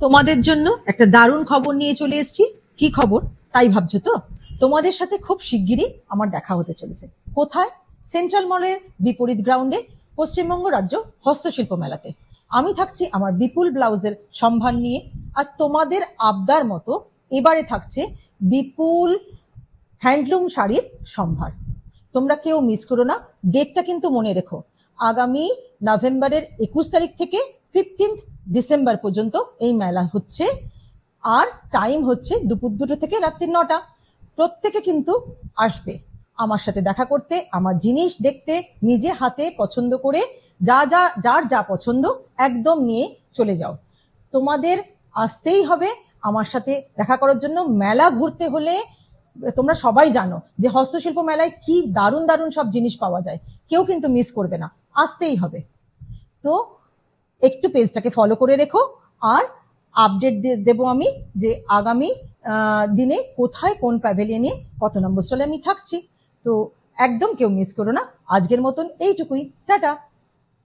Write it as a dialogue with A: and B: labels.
A: তোমাদের জন্য একটা দারুণ খবর নিয়ে চলে এসেছি। কি খবর তাই ভাবছো তো? তোমাদের সাথে খুব শিগগিরই আমার দেখা হতে চলেছে। কোথায়? সেন্ট্রাল মলের বিপরীত গ্রাউন্ডে পশ্চিমবঙ্গ রাজ্য হস্তশিল্প মেলাতে। আমি থাকছি আমার বিপুল ব্লাউজের সম্ভার নিয়ে, আর তোমাদের আবদার মতো এবারে থাকছে বিপুল হ্যান্ডলুম শাড়ির সম্ভার। তোমরা কেউ মিস করো না, ডেটটা কিন্তু মনে রেখো। আগামী নভেম্বরের 21 তারিখ থেকে 15 ডিসেম্বর পর্যন্ত এই মেলা হচ্ছে, আর টাইম হচ্ছে দুপুর 2টো থেকে রাত্রি 9টা। প্রত্যেকে কিন্তু আসবে আমার সাথে দেখা করতে, আমার জিনিস দেখতে, নিজে হাতে পছন্দ করে যার যা পছন্দ একদম নিয়ে চলে যাও। তোমাদের আসতেই হবে আমার সাথে দেখা করার জন্য। মেলা ঘুরতে হলে তোমরা সবাই জানো যে হস্তশিল্প মেলায় কি দারুণ দারুণ সব জিনিস পাওয়া যায়, কেউ কিন্তু মিস করবে না, আসতেই হবে। তো একটু পেজটাকে ফলো করে রেখো, আর আপডেট দেবো আমি যে আগামী দিনে কোথায় কোন প্যাভিলিয়নে কত নম্বর স্টলে আমি থাকছি। তো একদম কেউ মিস করো না। আজকের মতন এইটুকুই, টাটা।